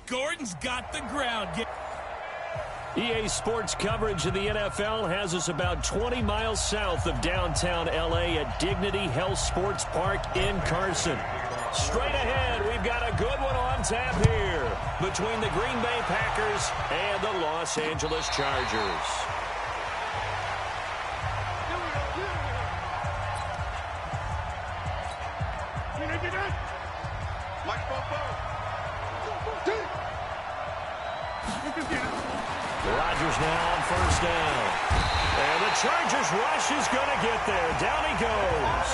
Gordon's got the ground. EA Sports coverage of the NFL has us about 20 miles south of downtown L.A. at Dignity Health Sports Park in Carson. Straight ahead, we've got a good one on tap here between the Green Bay Packers and the Los Angeles Chargers. Rodgers now on first down. And the Chargers rush is going to get there. Down he goes.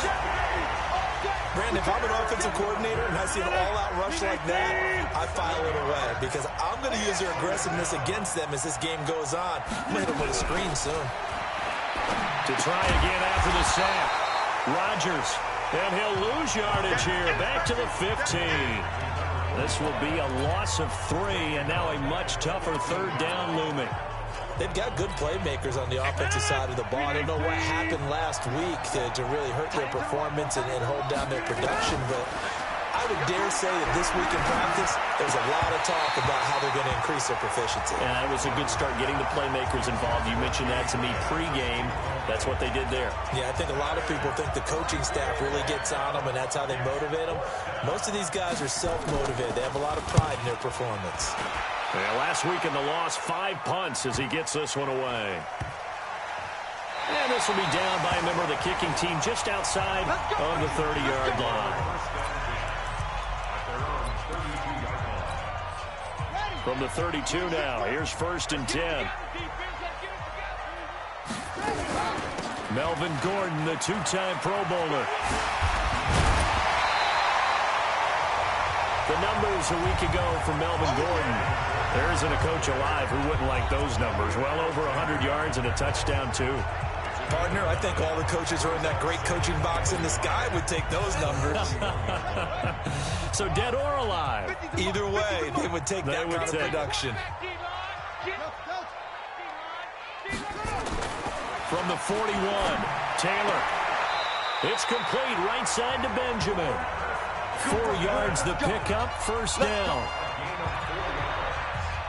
Brandon, if I'm an offensive coordinator and I see an all-out rush like that, I file it away because I'm going to use their aggressiveness against them as this game goes on. I'm going to hit them with a screen soon. To try again after the sack. Rodgers. And he'll lose yardage here. Back to the 15. This will be a loss of 3, and now a much tougher third down looming. They've got good playmakers on the offensive side of the ball. I don't know what happened last week to really hurt their performance and hold down their production, but I would dare say that this week in practice, there's a lot of talk about how they're going to increase their proficiency. And that was a good start getting the playmakers involved. You mentioned that to me pregame. That's what they did there. Yeah, I think a lot of people think the coaching staff really gets on them, and that's how they motivate them. Most of these guys are self-motivated. They have a lot of pride in their performance. Yeah, last week in the loss, 5 punts as he gets this one away. And this will be down by a member of the kicking team just outside of the 30-yard line. From the 32 now, here's 1st and 10. Melvin Gordon, the 2-time Pro Bowler. The numbers a week ago for Melvin Gordon. There isn't a coach alive who wouldn't like those numbers. Well over 100 yards and a touchdown, too. Partner, I think all the coaches who are in that great coaching box in the sky would take those numbers. So dead or alive? Either way, they would take that kind of production. From the 41, Taylor. It's complete right side to Benjamin. 4 yards the pickup, 1st down.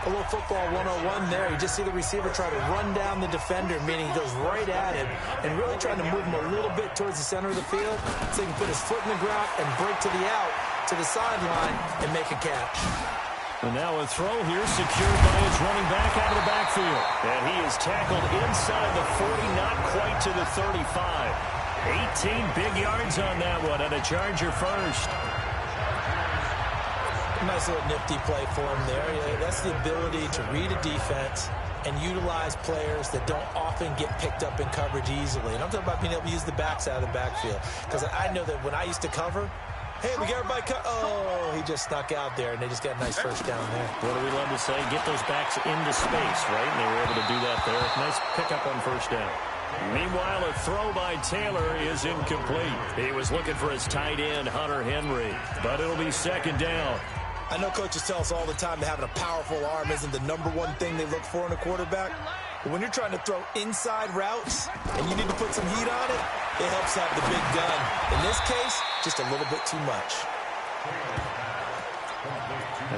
A little football 101 there. You just see the receiver try to run down the defender, meaning he goes right at him and really trying to move him a little bit towards the center of the field so he can put his foot in the ground and break to the out, to the sideline, and make a catch. And now a throw here secured by his running back out of the backfield. And he is tackled inside the 40, not quite to the 35. 18 big yards on that one, and a Charger first. Nice little nifty play for him there. Yeah, that's the ability to read a defense and utilize players that don't often get picked up in coverage easily. And I'm talking about being able to use the backs out of the backfield. Because I know that when I used to cover, hey, we got everybody oh, he just snuck out there, and they just got a nice first down there. What do we love to say? Get those backs into space, right? And they were able to do that there. Nice pickup on first down. Meanwhile, a throw by Taylor is incomplete. He was looking for his tight end, Hunter Henry, but it'll be 2nd down. I know coaches tell us all the time that having a powerful arm isn't the #1 thing they look for in a quarterback. But when you're trying to throw inside routes and you need to put some heat on it, it helps have the big gun. In this case, just a little bit too much.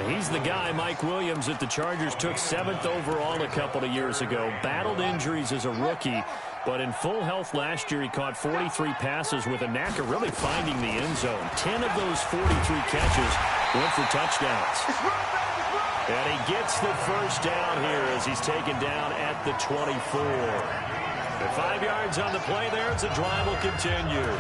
He's the guy, Mike Williams, that the Chargers took 7th overall a couple of years ago. Battled injuries as a rookie, but in full health last year, he caught 43 passes with a knack of really finding the end zone. 10 of those 43 catches went for touchdowns. And he gets the first down here as he's taken down at the 24. And 5 yards on the play there as the drive will continue.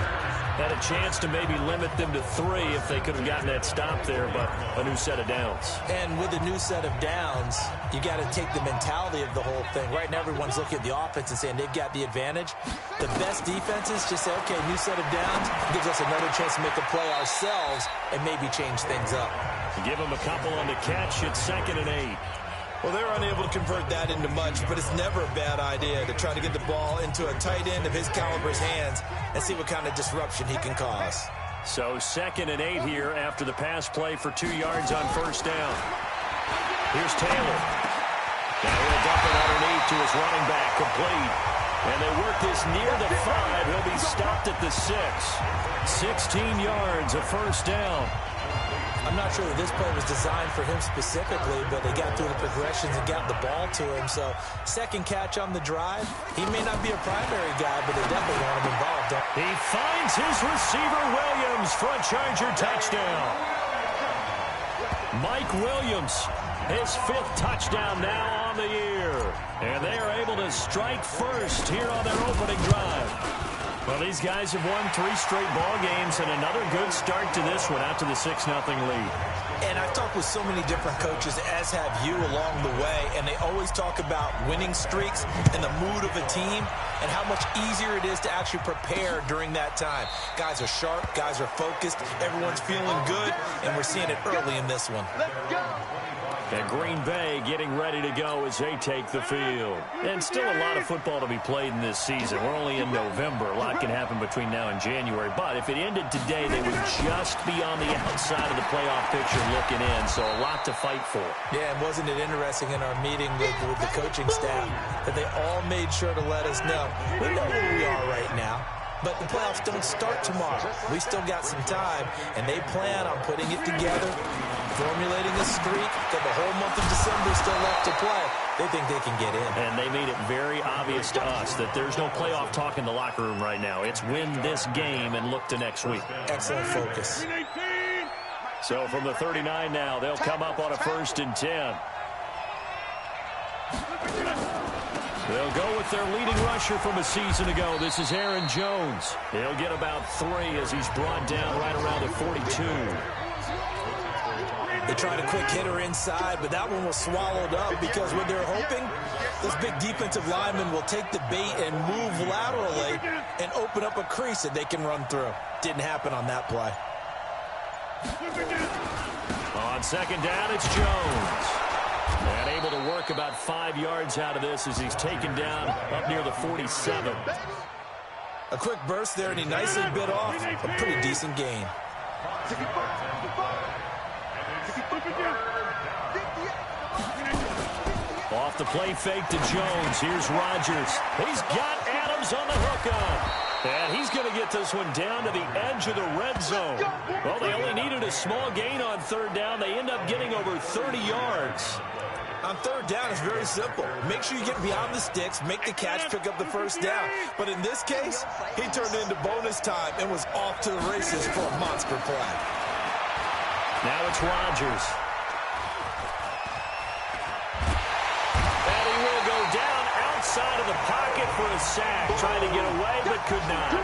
Had a chance to maybe limit them to 3 if they could have gotten that stop there, but a new set of downs. And with a new set of downs, you got to take the mentality of the whole thing. Right now, everyone's looking at the offense and saying they've got the advantage. The best defenses just say, okay, new set of downs gives us another chance to make a play ourselves and maybe change things up. Give them a couple on the catch. It's 2nd and 8. Well, they're unable to convert that into much, but it's never a bad idea to try to get the ball into a tight end of his caliber's hands and see what kind of disruption he can cause. So 2nd and 8 here after the pass play for 2 yards on first down. Here's Taylor. Now he'll dump it underneath to his running back, complete. And they work this near the 5. He'll be stopped at the 6. 16 yards, a first down. I'm not sure that this play was designed for him specifically, but they got through the progressions and got the ball to him. So second catch on the drive. He may not be a primary guy, but they definitely want him involved. He finds his receiver, Williams, for a Charger touchdown. Mike Williams, his 5th touchdown now on the year. And they are able to strike first here on their opening drive. Well, these guys have won 3 straight ball games, and another good start to this one out to the 6-0 lead. And I've talked with so many different coaches, as have you, along the way, and they always talk about winning streaks and the mood of a team and how much easier it is to actually prepare during that time. Guys are sharp, guys are focused, everyone's feeling good, and we're seeing it early in this one. And Green Bay getting ready to go as they take the field. And still a lot of football to be played in this season. We're only in November. A lot can happen between now and January. But if it ended today, they would just be on the outside of the playoff picture looking in. So a lot to fight for. Yeah, and wasn't it interesting in our meeting with the coaching staff that they all made sure to let us know. We know where we are right now. But the playoffs don't start tomorrow. We still got some time, and they plan on putting it together, formulating a streak, got the whole month of December still left to play. They think they can get in. And they made it very obvious to us that there's no playoff talk in the locker room right now. It's win this game and look to next week. Excellent focus. So from the 39 now, they'll come up on a 1st and 10. They'll go with their leading rusher from a season ago. This is Aaron Jones. He'll get about 3 as he's brought down right around the 42. They tried a quick hitter inside, but that one was swallowed up because what they're hoping, this big defensive lineman will take the bait and move laterally and open up a crease that they can run through. Didn't happen on that play. On 2nd down, it's Jones. And able to work about 5 yards out of this as he's taken down up near the 47. A quick burst there, and he nicely bit off a pretty decent gain. Off the play fake to Jones. Here's Rodgers. He's got Adams on the hook up. And he's going to get this one down to the edge of the red zone. Well, they only needed a small gain on 3rd down. They end up getting over 30 yards. On 3rd down, it's very simple. Make sure you get beyond the sticks, make the catch, pick up the 1st down. But in this case, he turned into bonus time and was off to the races for a monster play. Now it's Rodgers. And he will go down outside of the pocket for a sack. Trying to get away, but could not.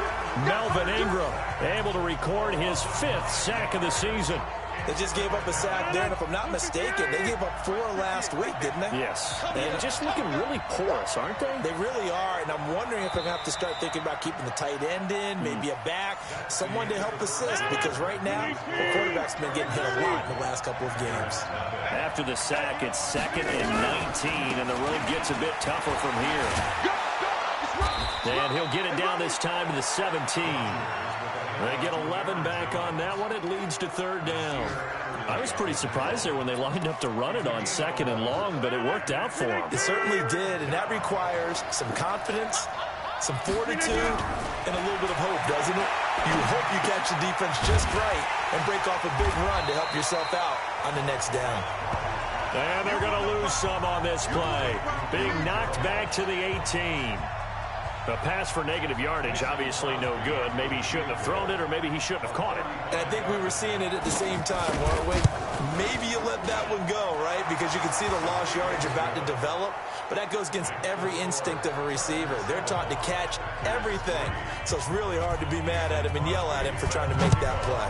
Melvin Ingram able to record his 5th sack of the season. They just gave up a sack there, and if I'm not mistaken, they gave up 4 last week, didn't they? Yes. And just looking really porous, aren't they? They really are, and I'm wondering if they're going to have to start thinking about keeping the tight end in, maybe a back, someone to help assist, because right now, the quarterback's been getting hit a lot in the last couple of games. After the sack, it's 2nd and 19, and the road gets a bit tougher from here. And he'll get it down this time to the 17. They get 11 back on that one. It leads to 3rd down. I was pretty surprised there when they lined up to run it on 2nd and long, but it worked out for them. It certainly did, and that requires some confidence, some fortitude, and a little bit of hope, doesn't it? You hope you catch the defense just right and break off a big run to help yourself out on the next down. And they're going to lose some on this play. Being knocked back to the 18. A pass for negative yardage, obviously no good. Maybe he shouldn't have thrown it, or maybe he shouldn't have caught it. And I think we were seeing it at the same time, weren't we? Maybe you let that one go, right? Because you can see the lost yardage about to develop. But that goes against every instinct of a receiver. They're taught to catch everything. So it's really hard to be mad at him and yell at him for trying to make that play.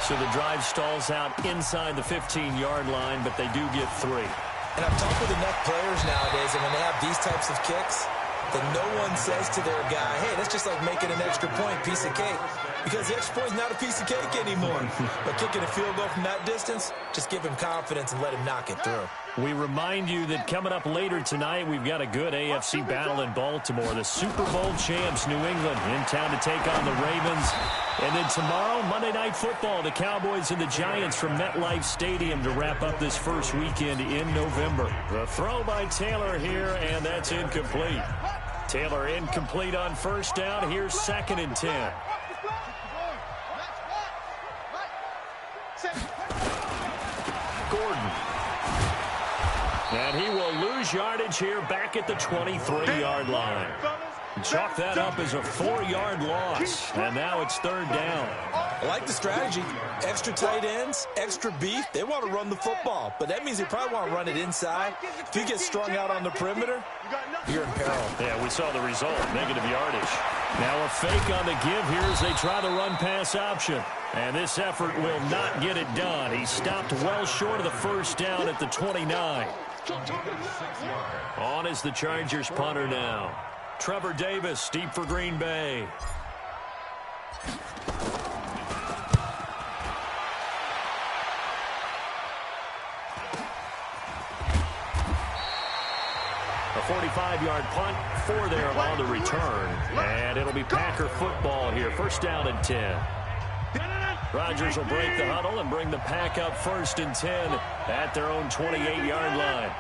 So the drive stalls out inside the 15-yard line, but they do get 3. And I've talked with enough players nowadays, and when they have these types of kicks, that no one says to their guy, hey, that's just like making an extra point, piece of cake. Because the extra point is not a piece of cake anymore. But kicking a field goal from that distance, just give him confidence and let him knock it through. We remind you that coming up later tonight, we've got a good AFC battle in Baltimore. The Super Bowl champs, New England, in town to take on the Ravens. And then tomorrow, Monday Night Football, the Cowboys and the Giants from MetLife Stadium to wrap up this first weekend in November. The throw by Taylor here, and that's incomplete. Taylor incomplete on 1st down. Here's 2nd and 10. Gordon. And he will lose yardage here back at the 23-yard line. Chalk that up as a 4-yard loss. And now it's third down. I like the strategy. Extra tight ends, extra beef. They want to run the football, but that means they probably want to run it inside. If you get strung out on the perimeter, you're in peril. Yeah, we saw the result, negative yardage. Now a fake on the give here as they try the run-pass option. And this effort will not get it done. He stopped well short of the first down at the 29. On is the Chargers punter now. Trevor Davis, deep for Green Bay. A 45-yard punt, 4 there on the return. And it'll be Packer football here. First down and 10. Rodgers will break the huddle and bring the Pack up first and 10 at their own 28-yard line.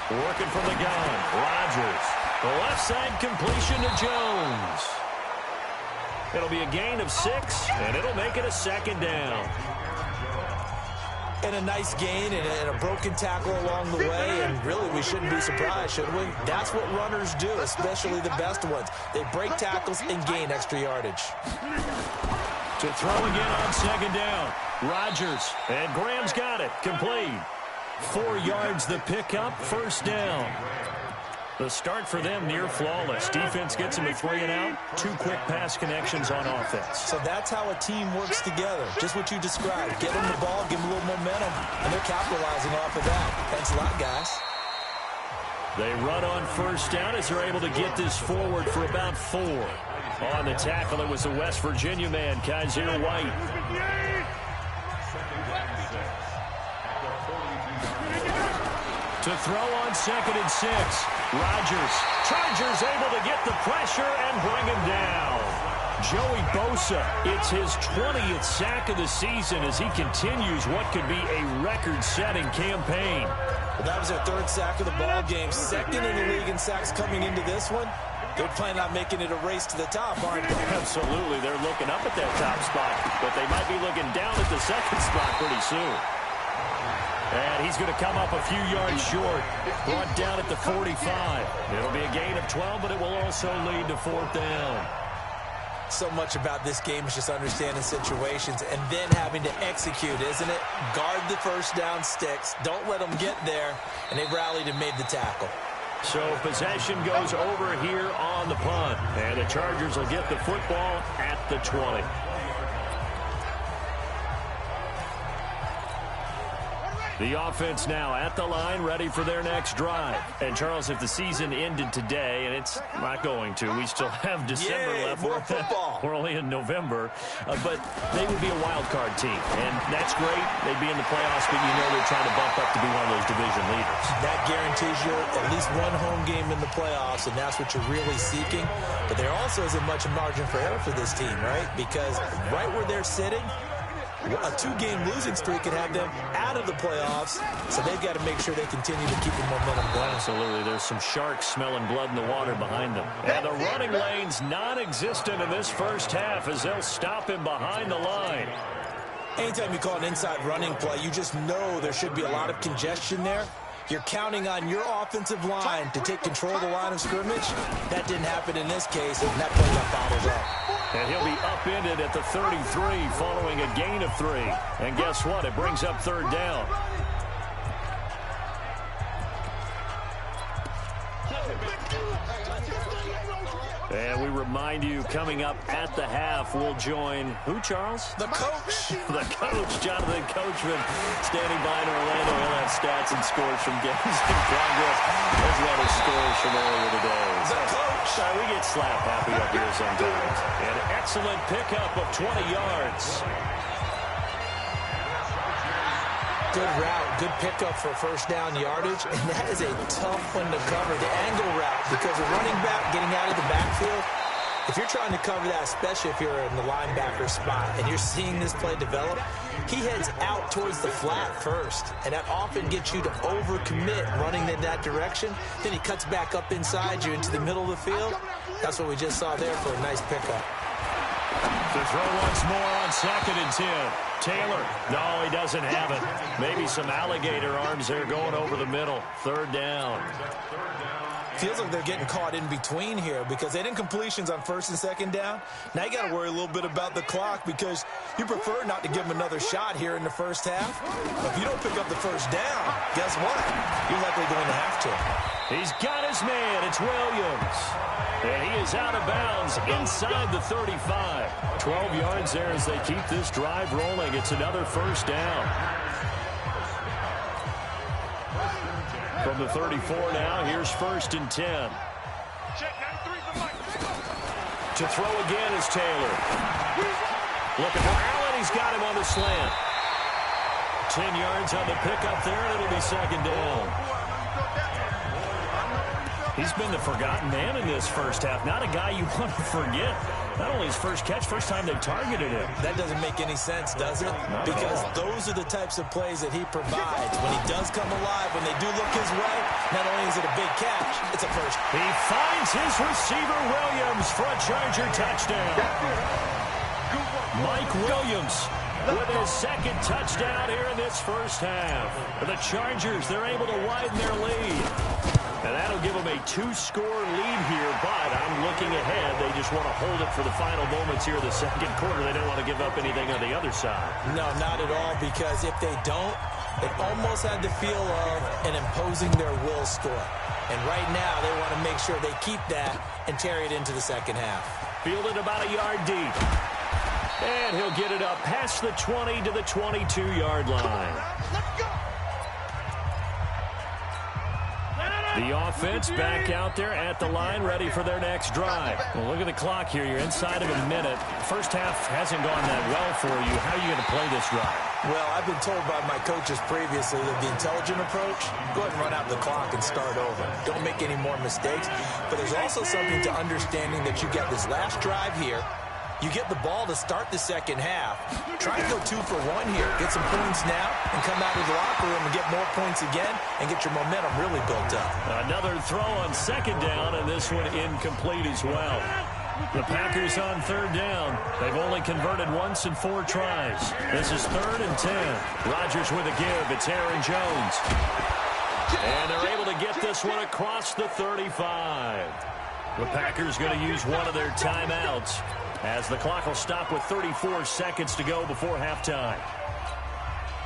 Working from the gun, Rodgers. The left side completion to Jones. It'll be a gain of 6, and it'll make it a second down. And a nice gain and a broken tackle along the way, and really we shouldn't be surprised, should we? That's what runners do, especially the best ones. They break tackles and gain extra yardage. To throw again on second down. Rodgers, and Graham's got it, complete. 4 yards the pickup, first down. The start for them near flawless. Defense gets him a 3 and out. 2 quick pass connections on offense. So that's how a team works together. Just what you described. Get them the ball, give them a little momentum, and they're capitalizing off of that. Thanks a lot, guys. They run on first down as they're able to get this forward for about 4. On the tackle, it was the West Virginia man, Kaiser White. To throw on second and 6. Rodgers. Chargers able to get the pressure and bring him down. Joey Bosa, it's his 20th sack of the season as he continues what could be a record-setting campaign. Well, that was their 3rd sack of the ball game. 2nd in the league in sacks coming into this one. They're planning on making it a race to the top, aren't they? Absolutely. They're looking up at that top spot, but they might be looking down at the second spot pretty soon. And he's going to come up a few yards short. Brought down at the 45. It'll be a gain of 12, but it will also lead to 4th down. So much about this game is just understanding situations and then having to execute, isn't it? Guard the first down sticks. Don't let them get there. And they rallied and made the tackle. So possession goes over here on the punt. And the Chargers will get the football at the 20. The offense now at the line, ready for their next drive. And, Charles, if the season ended today, and it's not going to, we still have December left. More football. We're only in November. But they would be a wild card team. And that's great. They'd be in the playoffs, but you know they're trying to bump up to be one of those division leaders. That guarantees you at least one home game in the playoffs, and that's what you're really seeking. But there also isn't much margin for error for this team, right? Because right where they're sitting, a 2-game losing streak could have them out of the playoffs, so they've got to make sure they continue to keep the momentum going. Absolutely. There's some sharks smelling blood in the water behind them. And the running lane's non-existent in this first half as they'll stop him behind the line. Anytime you call an inside running play, you just know there should be a lot of congestion there. You're counting on your offensive line to take control of the line of scrimmage. That didn't happen in this case, and that play got bottled up. And he'll be upended at the 33 following a gain of 3. And guess what? It brings up 3rd down. And we remind you, coming up at the half, we'll join who, Charles? The coach. The coach, Jonathan Coachman, standing by in Orlando. He'll have stats and scores from games in progress, as well as scores from earlier today. The coach. We get slap happy up here sometimes. An excellent pickup of 20 yards. Good route, good pickup for first down yardage, and that is a tough one to cover, the angle route, because a running back getting out of the backfield, if you're trying to cover that, especially if you're in the linebacker spot and you're seeing this play develop, he heads out towards the flat first, and that often gets you to overcommit running in that direction. Then he cuts back up inside you into the middle of the field. That's what we just saw there for a nice pickup. To throw once more on 2nd and 10. Taylor, no, he doesn't have it. Maybe some alligator arms there going over the middle. 3rd down. Feels like they're getting caught in between here because they didn't completions on 1st and 2nd down. Now you got to worry a little bit about the clock because you prefer not to give them another shot here in the first half. But if you don't pick up the 1st down, guess what? You're likely going to have to. He's got his man. It's Williams. And he is out of bounds inside the 35. 12 yards there as they keep this drive rolling. It's another 1st down. From the 34 now, here's 1st and 10. To throw again is Taylor. Looking for Allen. He's got him on the slant. 10 yards on the pickup there, and it'll be 2nd down. He's been the forgotten man in this first half. Not a guy you want to forget. Not only his first catch, first time they targeted him. That doesn't make any sense, does it? Because those are the types of plays that he provides. When he does come alive, when they do look his way, not only is it a big catch, it's a first. He finds his receiver, Williams, for a Charger touchdown. Mike Williams with his 2nd touchdown here in this first half. For the Chargers, they're able to widen their lead. And that'll give them a 2-score lead here, but I'm looking ahead. They just want to hold it for the final moments here of the 2nd quarter. They don't want to give up anything on the other side. No, not at all, because if they don't, it almost had the feel of an imposing their will score. And right now, they want to make sure they keep that and carry it into the 2nd half. Fielded about a yard deep. And he'll get it up past the 20 to the 22-yard line. The offense back out there at the line, ready for their next drive. Well, look at the clock here. You're inside of a minute. First half hasn't gone that well for you. How are you going to play this drive? Well, I've been told by my coaches previously that the intelligent approach, go ahead and run out the clock and start over. Don't make any more mistakes. But there's also something to understanding that you get this last drive here. You get the ball to start the 2nd half. Try to go 2 for 1 here. Get some points now and come out of the locker room and get more points again and get your momentum really built up. Another throw on 2nd down, and this one incomplete as well. The Packers on 3rd down. They've only converted once in 4 tries. This is 3rd and 10. Rodgers with a give. It's Aaron Jones. And they're able to get this one across the 35. The Packers going to use one of their timeouts, as the clock will stop with 34 seconds to go before halftime.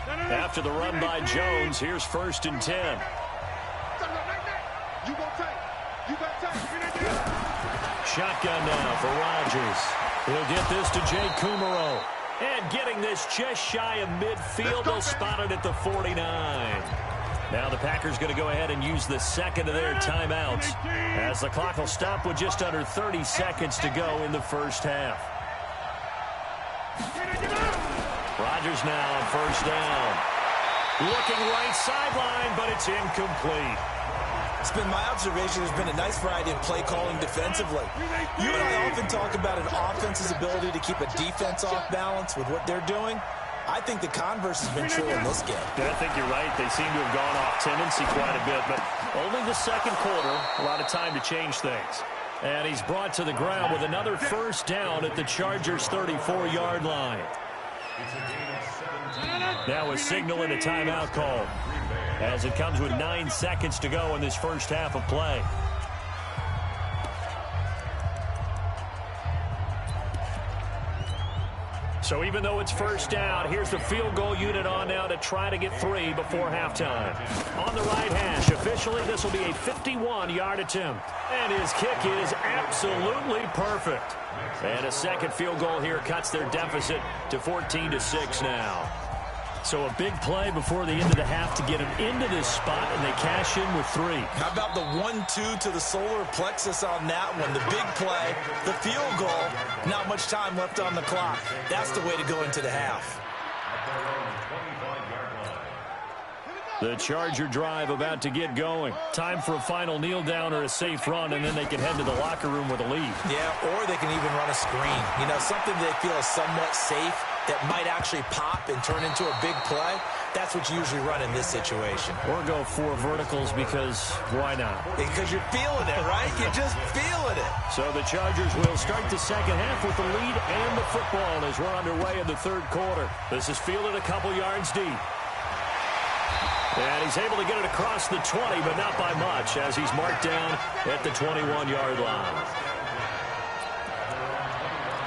After the run by Jones, here's 1st and 10. Shotgun now for Rodgers. He'll get this to Jay Kumaro. And getting this just shy of midfield, they'll spot it at the 49. Now the Packers going to go ahead and use the 2nd of their timeouts, as the clock will stop with just under 30 seconds to go in the first half. Rodgers now on 1st down. Looking right sideline, but it's incomplete. It's been my observation there's been a nice variety of play calling defensively. You and I often talk about an offense's ability to keep a defense off balance with what they're doing. I think the converse has been true in this game. I think you're right. They seem to have gone off tendency quite a bit, but only the 2nd quarter, a lot of time to change things. And he's brought to the ground with another 1st down at the Chargers' 34-yard line. Now a signal and a timeout call, as it comes with 9 seconds to go in this first half of play. So even though it's 1st down, here's the field goal unit on now to try to get 3 before halftime. On the right hash, officially this will be a 51-yard attempt. And his kick is absolutely perfect. And a 2nd field goal here cuts their deficit to 14-6 now. So a big play before the end of the half to get him into this spot, and they cash in with 3. How about the 1-2 to the solar plexus on that one? The big play, the field goal, not much time left on the clock. That's the way to go into the half. The Charger drive about to get going. Time for a final kneel down or a safe run, and then they can head to the locker room with a lead. Yeah, or they can even run a screen. You know, something they feel is somewhat safe that might actually pop and turn into a big play, that's what you usually run in this situation. Or go 4 verticals because why not? Because you're feeling it, right? You're just feeling it. So the Chargers will start the second half with the lead and the football as we're underway in the third quarter. This is fielded a couple yards deep. And he's able to get it across the 20, but not by much, as he's marked down at the 21-yard line.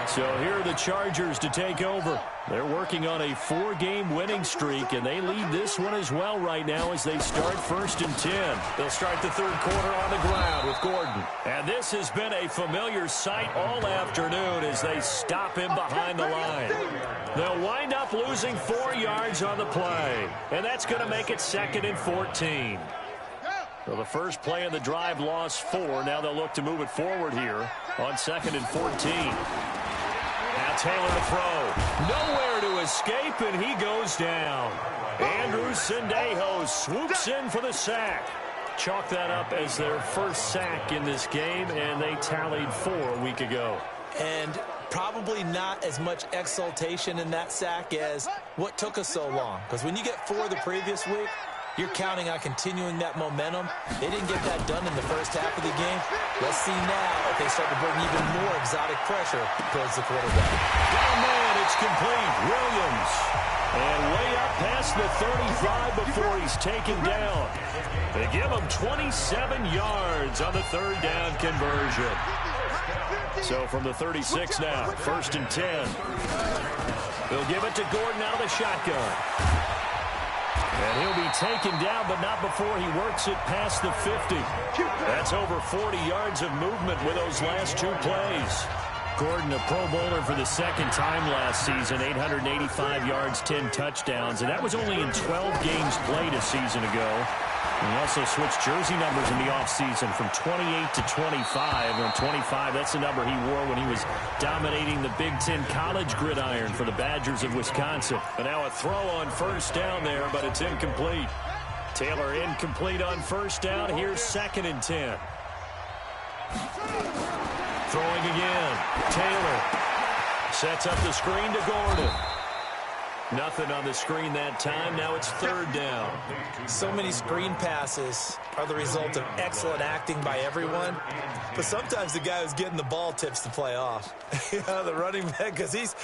So here are the Chargers to take over. They're working on a 4-game winning streak, and they lead this one as well right now as they start 1st and 10. They'll start the third quarter on the ground with Gordon. And this has been a familiar sight all afternoon as they stop him behind the line. They'll wind up losing 4 yards on the play, and that's going to make it 2nd and 14. So the first play of the drive lost 4. Now they'll look to move it forward here on 2nd and 14. Now Taylor to throw. Nowhere to escape, and he goes down. Andrew Sendejo swoops in for the sack. Chalk that up as their first sack in this game, and they tallied 4 a week ago. And probably not as much exultation in that sack as what took us so long. Because when you get 4 the previous week, you're counting on continuing that momentum. They didn't get that done in the first half of the game. Let's see now if they start to bring even more exotic pressure towards the quarterback. Down man, it's complete. Williams. And way up past the 35 before he's taken down. They give him 27 yards on the 3rd down conversion. So from the 36 now, 1st and 10. They'll give it to Gordon out of the shotgun. And he'll be taken down, but not before he works it past the 50. That's over 40 yards of movement with those last 2 plays. Gordon, a Pro Bowler for the 2nd time last season, 885 yards, 10 touchdowns, and that was only in 12 games played a season ago. And he also switched jersey numbers in the offseason from 28 to 25. And 25, that's the number he wore when he was dominating the Big Ten college gridiron for the Badgers of Wisconsin. But now a throw on 1st down there, but it's incomplete. Taylor incomplete on 1st down. Here's 2nd and 10. Throwing again. Taylor sets up the screen to Gordon. Nothing on the screen that time. Now it's 3rd down. So many screen passes are the result of excellent acting by everyone. But sometimes the guy who's getting the ball tips the play off. The running back, because he's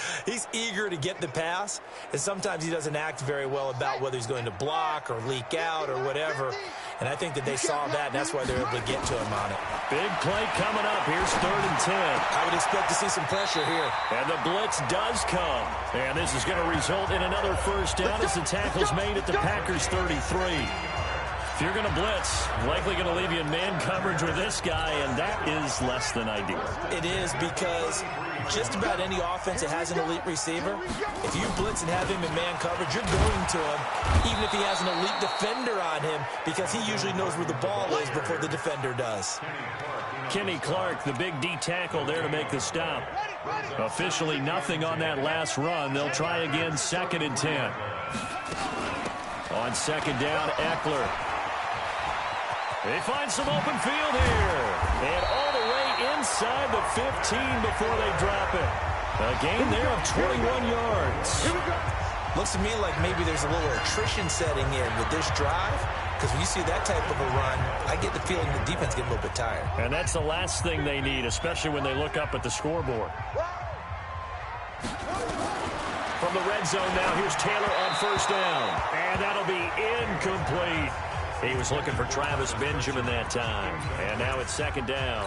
eager to get the pass. And sometimes he doesn't act very well about whether he's going to block or leak out or whatever. And I think that they saw that, and that's why they're able to get to him on it. Big play coming up. Here's 3rd and 10. I would expect to see some pressure here. And the blitz does come. And this is going to result in another 1st down as the tackle's made at the Packers' 33. If you're going to blitz, likely going to leave you in man coverage with this guy, and that is less than ideal. It is, because just about any offense that has an elite receiver, if you blitz and have him in man coverage, you're going to him, even if he has an elite defender on him, because he usually knows where the ball is before the defender does. Kenny Clark, the big D tackle there to make the stop. Officially nothing on that last run. They'll try again, 2nd and 10. On 2nd down, Eckler. They find some open field here. And all the way inside the 15 before they drop it. A gain there of 21 yards. Looks to me like maybe there's a little attrition setting in with this drive. Because when you see that type of a run, I get the feeling the defense getting a little bit tired. And that's the last thing they need, especially when they look up at the scoreboard. From the red zone now, here's Taylor on 1st down. And that'll be incomplete. He was looking for Travis Benjamin that time. And now it's 2nd down.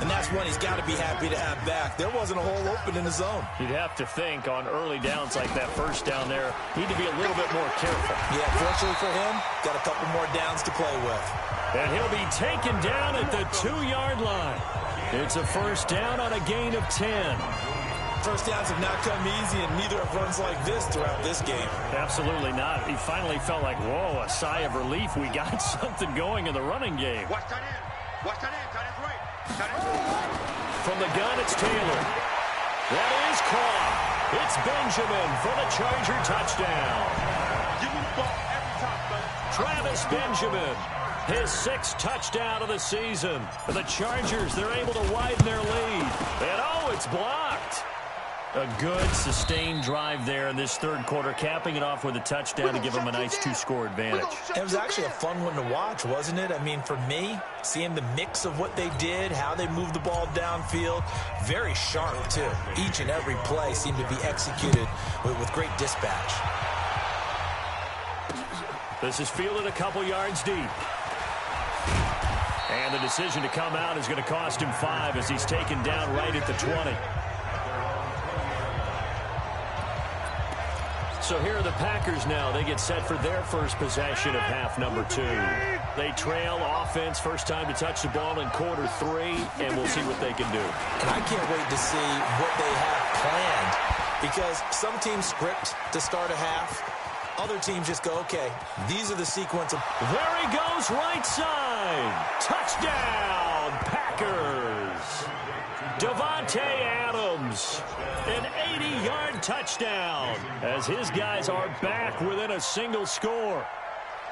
And that's one he's got to be happy to have back. There wasn't a hole open in the zone. You'd have to think on early downs like that 1st down there, need to be a little bit more careful. Yeah, fortunately for him, got a couple more downs to play with. And he'll be taken down at the 2-yard line. It's a 1st down on a gain of 10. First downs have not come easy, and neither have runs like this throughout this game. Absolutely not. He finally felt like, whoa, a sigh of relief. We got something going in the running game. Watch that in. Watch that in. That is right. From the gun, it's Taylor. That is caught. It's Benjamin for the Charger touchdown. Give him the ball every time, brother. Travis Benjamin, his 6th touchdown of the season. For the Chargers, they're able to widen their lead. And oh, it's blocked. A good, sustained drive there in this third quarter, capping it off with a touchdown to give them a nice two-score advantage. It was actually a fun one to watch, wasn't it? I mean, for me, seeing the mix of what they did, how they moved the ball downfield, very sharp, too. Each and every play seemed to be executed with great dispatch. This is fielded a couple yards deep. And the decision to come out is going to cost him 5 as he's taken down right at the 20. So here are the Packers now. They get set for their first possession of half number 2. They trail offense, first time to touch the ball in quarter 3, and we'll see what they can do. And I can't wait to see what they have planned, because some teams script to start a half. Other teams just go, okay, these are the sequence of... There he goes, right side. Touchdown, Packers. Davante Adams, an 80-yard touchdown, as his guys are back within a single score.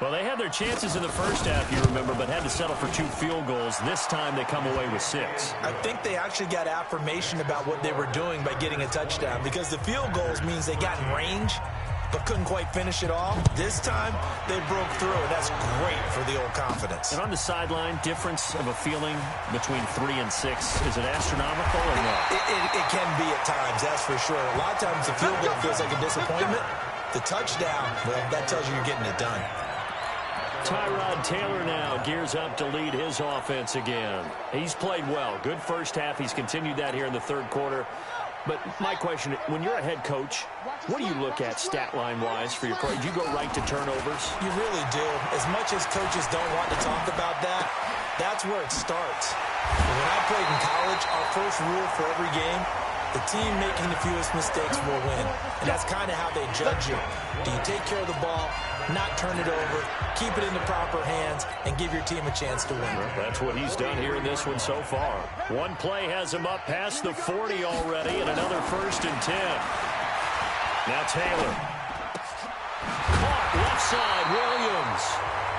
Well, they had their chances in the first half, you remember, but had to settle for 2 field goals. This time they come away with 6. I think they actually got affirmation about what they were doing by getting a touchdown, because the field goals means they got in range but couldn't quite finish it off. This time, they broke through, and that's great for the old confidence. And on the sideline, difference of a feeling between 3 and 6, is it astronomical or no? It can be at times, that's for sure. A lot of times the field goal feels like a disappointment. The touchdown, well, that tells you you're getting it done. Tyrod Taylor now gears up to lead his offense again. He's played well. Good first half. He's continued that here in the third quarter. But my question, when you're a head coach, what do you look at stat line-wise for your play? Do you go right to turnovers? You really do. As much as coaches don't want to talk about that, that's where it starts. When I played in college, our first rule for every game, the team making the fewest mistakes will win. And that's kind of how they judge you. Do you take care of the ball, not turn it over, keep it in the proper hands, and give your team a chance to win? That's what he's done here in this one so far. One play has him up past the 40 already, and another 1st and 10. Now Taylor. Caught left side, Williams.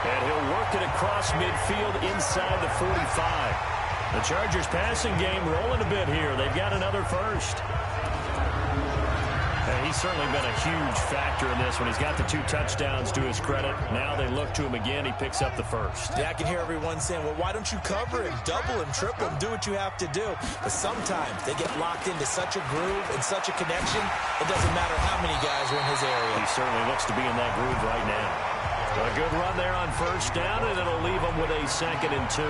And he'll work it across midfield inside the 45. The Chargers passing game rolling a bit here. They've got another 1st. And he's certainly been a huge factor in this one. He's got the 2 touchdowns to his credit. Now they look to him again. He picks up the 1st. Yeah, I can hear everyone saying, well, why don't you cover him, double him, triple him, do what you have to do. But sometimes they get locked into such a groove and such a connection, it doesn't matter how many guys are in his area. He certainly looks to be in that groove right now. A good run there on 1st down, and it'll leave him with a 2nd and 2.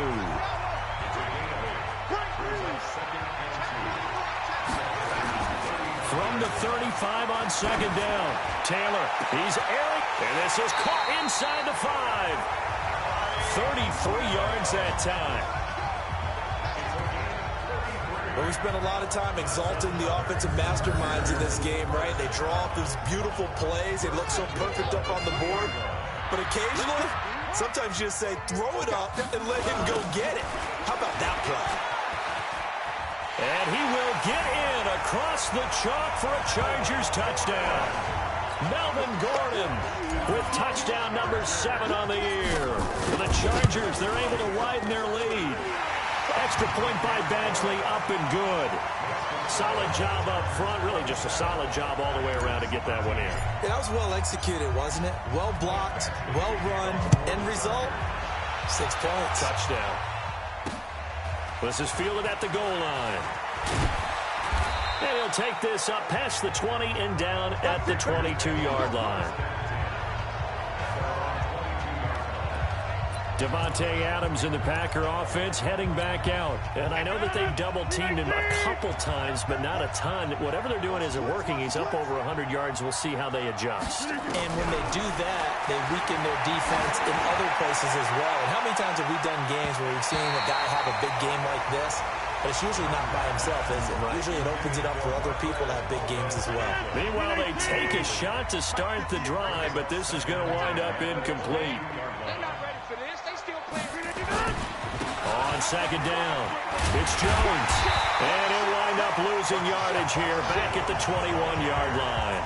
From the 35 on 2nd down. Taylor, he's airing, and this is caught inside the 5. 33 yards that time. Well, we spent a lot of time exalting the offensive masterminds in this game, right? They draw up these beautiful plays. They look so perfect up on the board. But occasionally, sometimes you just say, throw it up and let him go get it. How about that play? And he will get in across the chalk for a Chargers touchdown. Melvin Gordon with touchdown number 7 on the year. For the Chargers, they're able to widen their lead. Extra point by Badgley, up and good. Solid job up front, really just a solid job all the way around to get that one in. Yeah, that was well executed, wasn't it? Well blocked, well run. End result, 6 points. Touchdown. This is fielded at the goal line. And he'll take this up past the 20 and down at the 22-yard line. Davante Adams in the Packer offense heading back out. And I know that they've double-teamed him a couple times, but not a ton. Whatever they're doing isn't working. He's up over 100 yards. We'll see how they adjust. And when they do that, they weaken their defense in other places as well. And how many times have we done games where we've seen a guy have a big game like this? But it's usually not by himself, is it? Right. Usually it opens it up for other people to have big games as well. Meanwhile, they take a shot to start the drive, but this is going to wind up incomplete. On 2nd down, it's Jones. And he'll wind up losing yardage here back at the 21-yard line.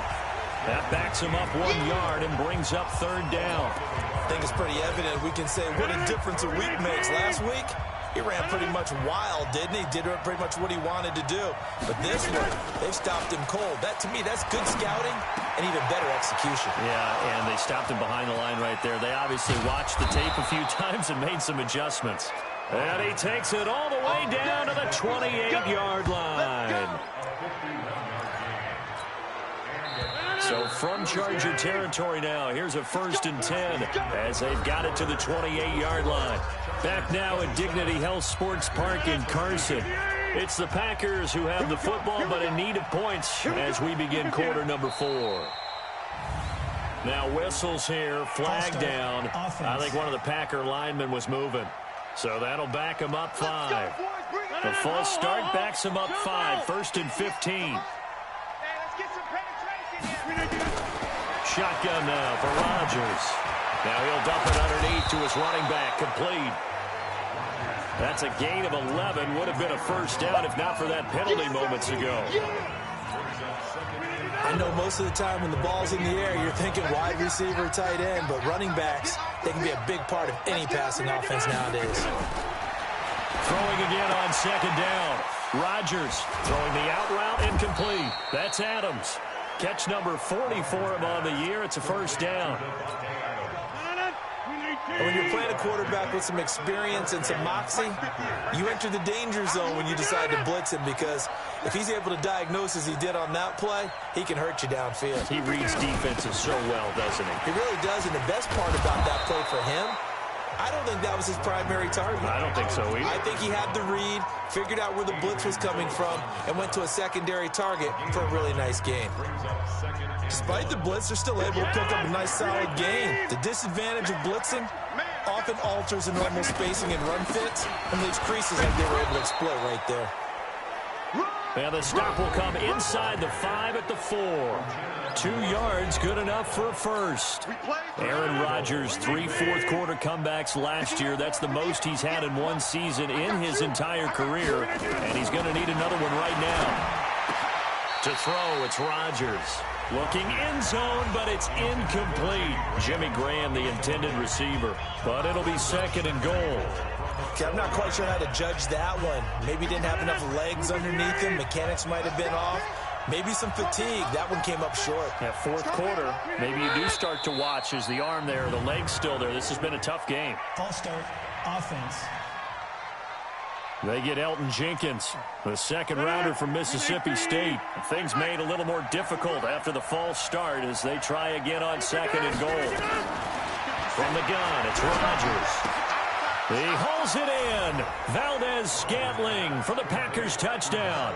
That backs him up 1 yard and brings up 3rd down. I think it's pretty evident. We can say what a difference a week makes. Last week, He ran pretty much wild, didn't he? Did pretty much what he wanted to do. But this one, they've stopped him cold. That, to me, that's good scouting and even better execution. Yeah, and they stopped him behind the line right there. They obviously watched the tape a few times and made some adjustments. And he takes it all the way down to the 28-yard line. So from Charger territory now, here's a 1st and 10 as they've got it to the 28-yard line. Back now at Dignity Health Sports Park in Carson. It's the Packers who have the football but in need of points as we begin quarter number 4. Now whistles here, flag down. I think one of the Packer linemen was moving. So that'll back him up 5. The false start backs him up 5, 1st and 15. Shotgun now for Rodgers. Now he'll dump it underneath to his running back, complete. That's a gain of 11. Would have been a first down if not for that penalty moments ago. I know most of the time when the ball's in the air, you're thinking wide receiver, tight end, but running backs, they can be a big part of any passing offense nowadays. Throwing again on 2nd down. Rodgers throwing the out route incomplete. That's Adams. Catch number 40 for him on the year. It's a first down. And when you're playing a quarterback with some experience and some moxie, you enter the danger zone when you decide to blitz him, because if he's able to diagnose as he did on that play, he can hurt you downfield. He reads defenses so well, doesn't he? He really does, and the best part about that play for him, I don't think that was his primary target. I don't think so either. I think he had the read, figured out where the blitz was coming from, and went to a secondary target for a really nice gain. Despite the blitz, they're still able to pick up a nice solid gain. The disadvantage of blitzing often alters the normal spacing and run fits and leaves creases like they were able to exploit right there. And the stop will come inside the 5 at the 4. 2 yards, good enough for a first. Aaron Rodgers, 3 fourth-quarter comebacks last year. That's the most he's had in one season in his entire career, and he's going to need another one right now. To throw, it's Rodgers. Looking end zone, but it's incomplete. Jimmy Graham, the intended receiver. But it'll be 2nd and goal. Okay, I'm not quite sure how to judge that one. Maybe he didn't have enough legs underneath him. Mechanics might have been off. Maybe some fatigue. That one came up short. Yeah, 4th quarter, maybe you do start to watch. Is the arm there, the leg's still there? This has been a tough game. False start, offense. They get Elton Jenkins, the 2nd-rounder from Mississippi State. Things made a little more difficult after the false start as they try again on 2nd and goal. From the gun, it's Rodgers. He hauls it in. Valdez-Scantling for the Packers touchdown.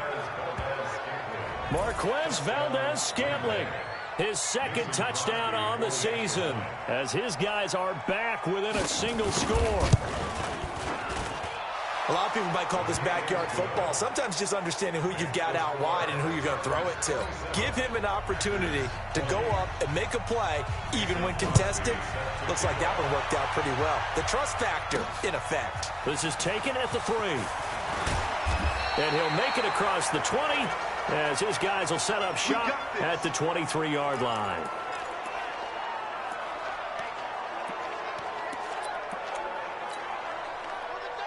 Marquez Valdez-Scantling, his 2nd touchdown on the season as his guys are back within a single score. A lot of people might call this backyard football. Sometimes just understanding who you've got out wide and who you're going to throw it to. Give him an opportunity to go up and make a play, even when contested. Looks like that one worked out pretty well. The trust factor, in effect. This is taken at the 3. And he'll make it across the 20 as his guys will set up shop at the 23-yard line.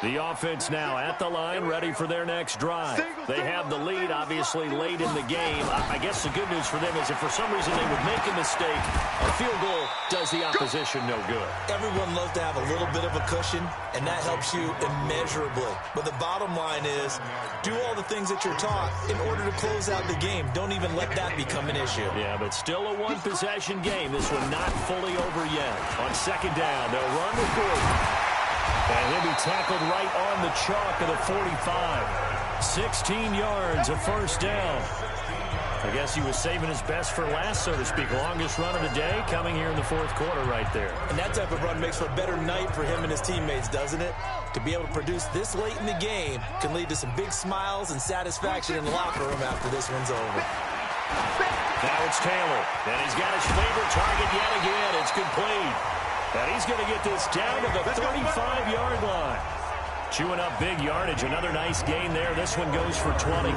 The offense now at the line, ready for their next drive. They have the lead, obviously, late in the game. I guess the good news for them is if for some reason they would make a mistake, a field goal does the opposition no good. Everyone loves to have a little bit of a cushion, and that helps you immeasurably. But the bottom line is, do all the things that you're taught in order to close out the game. Don't even let that become an issue. Yeah, but still a one-possession game. This one not fully over yet. On 2nd down, they'll run with Gordon. And he'll be tackled right on the chalk of the 45. 16 yards, a first down. I guess he was saving his best for last, so to speak. Longest run of the day coming here in the 4th quarter right there. And that type of run makes for a better night for him and his teammates, doesn't it? To be able to produce this late in the game can lead to some big smiles and satisfaction in the locker room after this one's over. Now it's Taylor, and he's got his favorite target yet again. It's complete. And he's going to get this down to the 35-yard line. Chewing up big yardage. Another nice gain there. This one goes for 20.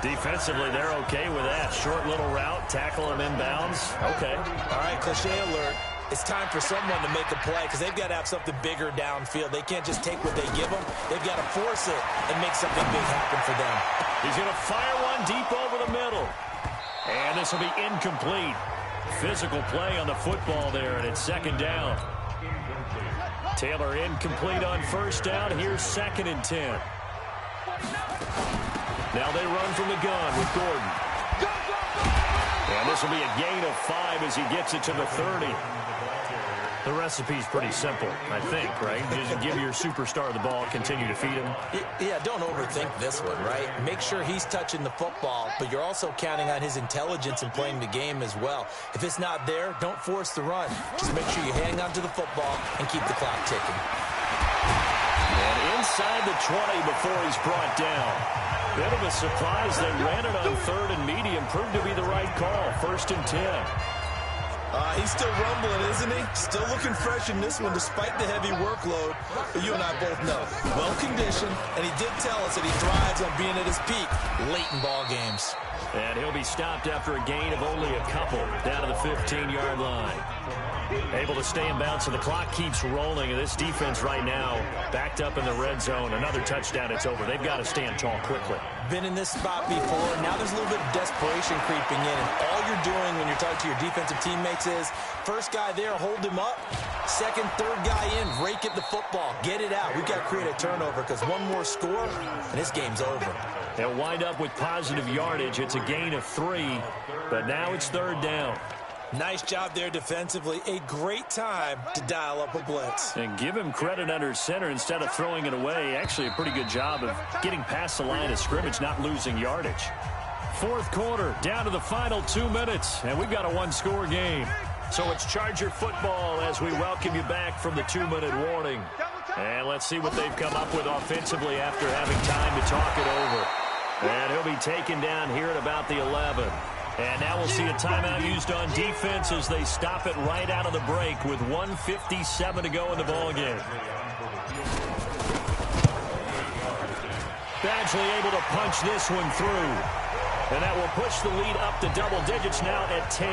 Defensively, they're okay with that. Short little route, tackle him inbounds. Okay. All right, cliche alert. it's time for someone to make a play because they've got to have something bigger downfield. They can't just take what they give them. They've got to force it and make something big happen for them. He's going to fire one deep over the middle. And this will be incomplete. Physical play on the football there, and it's second down. Taylor incomplete on first down. Here's 2nd and 10. Now they run from the gun with Gordon. And this will be a gain of 5 as he gets it to the 30. The recipe's pretty simple, I think, right? Just give your superstar the ball, continue to feed him. Yeah, don't overthink this one, right? Make sure he's touching the football, but you're also counting on his intelligence in playing the game as well. If it's not there, don't force the run. Just make sure you hang on to the football and keep the clock ticking. And inside the 20 before he's brought down. Bit of a surprise. They ran it on 3rd and medium. Proved to be the right call. 1st and 10. He's still rumbling, isn't he? Still looking fresh in this one despite the heavy workload. But you and I both know, well-conditioned, and he did tell us that he thrives on being at his peak late in ball games. And he'll be stopped after a gain of only a couple down to the 15-yard line. Able to stay in bounds, so the clock keeps rolling. And this defense right now backed up in the red zone. Another touchdown, it's over. They've got to stand tall quickly. Been in this spot before. Now there's a little bit of desperation creeping in. And all you're doing when you're talking to your defensive teammates is, first guy there, hold him up. Second, third guy in, rake at the football. Get it out. We've got to create a turnover because one more score, and this game's over. They'll wind up with positive yardage. It's a gain of 3, but now it's 3rd down. Nice job there defensively. A great time to dial up a blitz. And give him credit under center instead of throwing it away. Actually, a pretty good job of getting past the line of scrimmage, not losing yardage. 4th quarter, down to the final 2 minutes, and we've got a 1-score game. So it's Charger football as we welcome you back from the 2-minute warning. And let's see what they've come up with offensively after having time to talk it over. And he'll be taken down here at about the 11. And now we'll see a timeout used on defense as they stop it right out of the break with 1:57 to go in the ballgame. Badgley able to punch this one through. And that will push the lead up to double digits now at 10.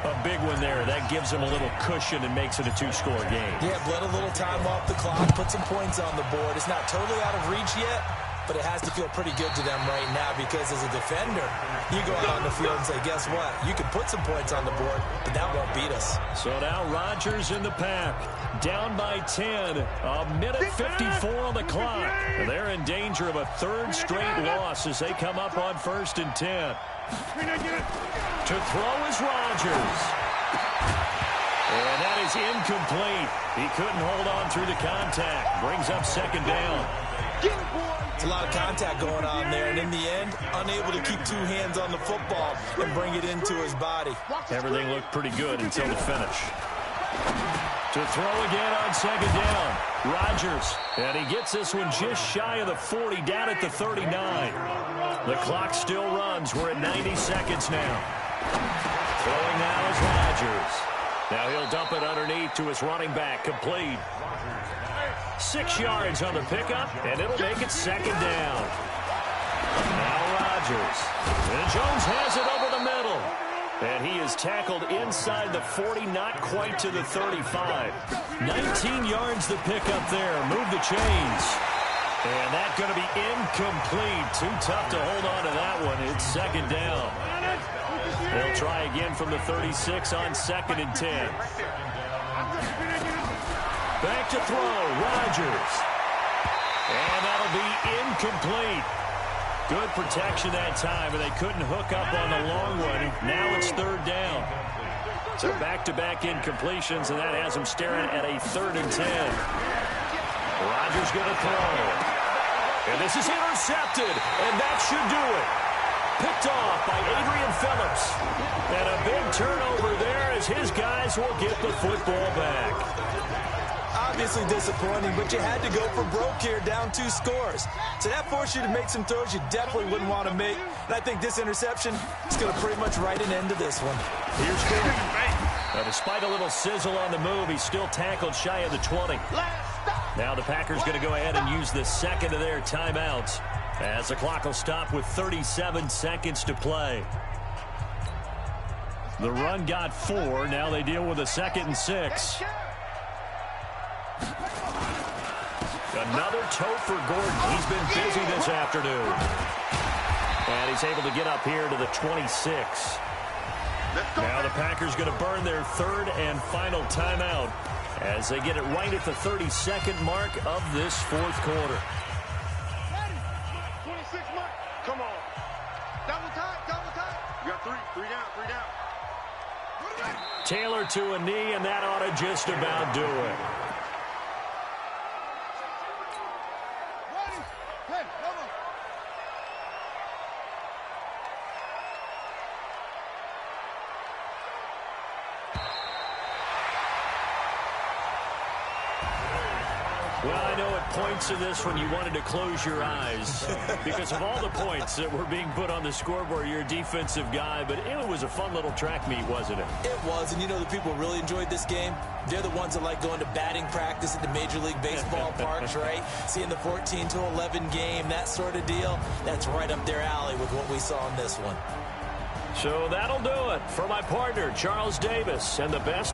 A big one there. That gives them a little cushion and makes it a 2-score game. Yeah, bled a little time off the clock, put some points on the board. It's not totally out of reach yet, but it has to feel pretty good to them right now because as a defender, you go out on the field and say, guess what? You can put some points on the board, but that won't beat us. So now Rodgers in the pack. Down by 10. A minute 54 on the clock. And they're in danger of a 3rd straight loss as they come up on 1st and 10. To throw is Rodgers. And that is incomplete. He couldn't hold on through the contact. Brings up 2nd down. It's a lot of contact going on there, and in the end, unable to keep 2 hands on the football and bring it into his body. Everything looked pretty good until the finish. To throw again on 2nd down. Rodgers, and he gets this one just shy of the 40, down at the 39. The clock still runs. We're at 90 seconds now. Throwing now is Rodgers. Now he'll dump it underneath to his running back, complete. 6 yards on the pickup, and it'll make it 2nd down. Now Rodgers. And Jones has it over the middle. And he is tackled inside the 40, not quite to the 35. 19 yards the pickup there. Move the chains. And that's going to be incomplete. Too tough to hold on to that one. It's 2nd down. They'll try again from the 36 on 2nd and 10. Back to throw, Rodgers. And that'll be incomplete. Good protection that time, and they couldn't hook up on the long one. Now it's 3rd down. So back-to-back incompletions, and that has them staring at a 3rd and 10. Rodgers going to throw. And this is intercepted, and that should do it. Picked off by Adrian Phillips. And a big turnover there as his guys will get the football back. Obviously disappointing, but you had to go for broke here, down 2 scores. So that forced you to make some throws you definitely wouldn't want to make. And I think this interception is going to pretty much write an end to this one. Here's Gordon. Now, despite a little sizzle on the move, he's still tackled shy of the 20. Now the Packers going to go ahead and use the 2nd of their timeouts as the clock will stop with 37 seconds to play. The run got 4. Now they deal with a 2nd and 6. Another toe for Gordon. He's been busy this afternoon. And he's able to get up here to the 26. Now the Packers going to burn their 3rd and final timeout as they get it right at the 32nd mark of this 4th quarter. 26 mark. Come on. Double time. You got 3 down. Taylor to a knee, and that ought to just about do it. Well, I know at points in this when you wanted to close your eyes because of all the points that were being put on the scoreboard. You're a defensive guy, but it was a fun little track meet, wasn't it? It was, and you know the people really enjoyed this game? They're the ones that like going to batting practice at the Major League Baseball parks, right? Seeing the 14-11 game, that sort of deal. That's right up their alley with what we saw in this one. So that'll do it for my partner, Charles Davis, and the best.